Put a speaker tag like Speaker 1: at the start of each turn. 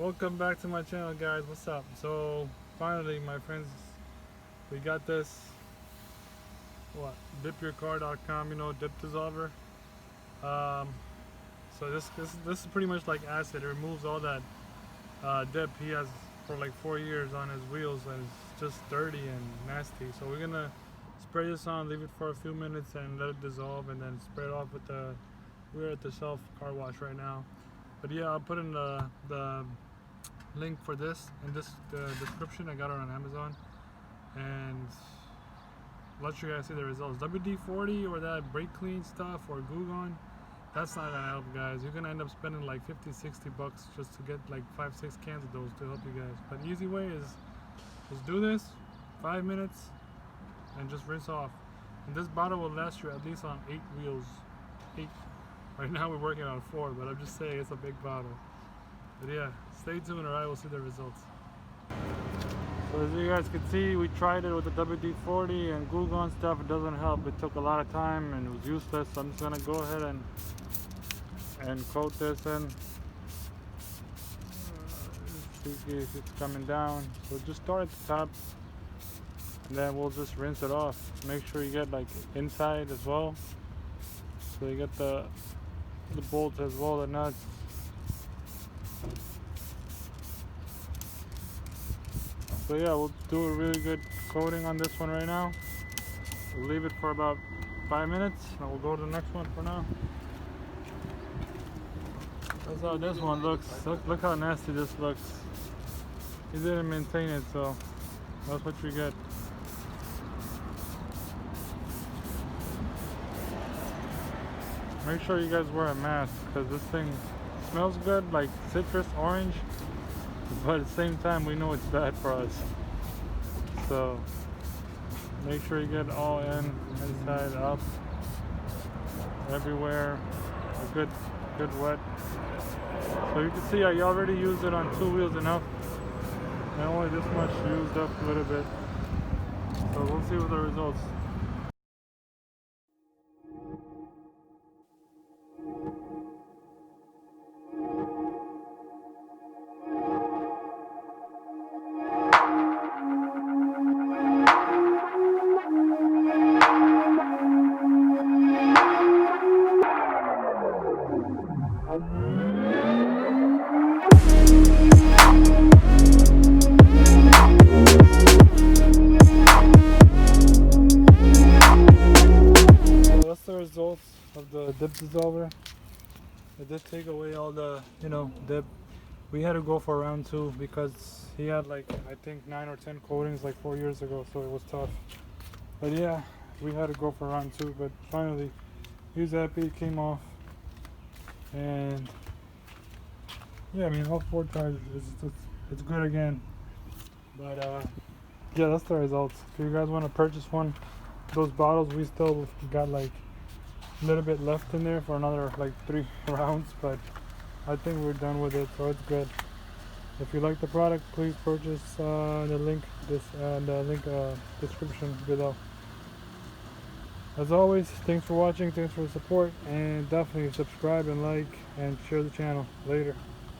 Speaker 1: Welcome back to my channel, guys. What's up? So finally, my friends, we got this dipyourcar.com, dip dissolver. So this is pretty much like acid. It removes all that dip he has for like 4 years on his wheels, and it's just dirty and nasty. So we're gonna spray this on, leave it for a few minutes and let it dissolve, and then spray it off with we're at the self car wash right now. But yeah, I'll put in the link for this in the description. I got it on Amazon, and let you guys see the results. WD-40 or that brake clean stuff or Goo Gone, that's not gonna help, guys. You're gonna end up spending like 50-60 bucks just to get like 5-6 cans of those to help you guys. But the easy way is just do this 5 minutes and just rinse off. And this bottle will last you at least on 8 wheels. 8. Right now we're working on 4, but I'm just saying it's a big bottle. But yeah, stay tuned or I will see the results. So as you guys can see, we tried it with the WD-40 and Goo Gone stuff. It doesn't help. It took a lot of time and it was useless. So I'm just gonna go ahead and coat this in. See if it's coming down. So just start at the top, and then we'll just rinse it off. Make sure you get like inside as well. So you get the bolts as well, the nuts. So yeah, we'll do a really good coating on this one right now. We'll leave it for about 5 minutes, and we'll go to the next one for now. That's how this one looks. Look how nasty this looks. He didn't maintain it, so that's what you get. Make sure you guys wear a mask, because this thing smells good, like citrus, orange, but at the same time we know it's bad for us. So make sure you get all in, inside, up, everywhere, a good wet. So you can see I already used it on 2 wheels enough, and only this much used up a little bit. So we'll see what the results. Results of the dip dissolver. It did take away all the dip. We had to go for round 2 because he had like I think 9 or 10 coatings like 4 years ago, so it was tough. But yeah, we had to go for round 2, but finally he was happy, it came off. And yeah, I mean all 4 times it's good again. But yeah, that's the results. If you guys want to purchase one, those bottles, we still got like a little bit left in there for another like 3 rounds, but I think we're done with it, so it's good. If you like the product, please purchase the link description below. As always, thanks for watching, thanks for the support, and definitely subscribe and like and share the channel. Later.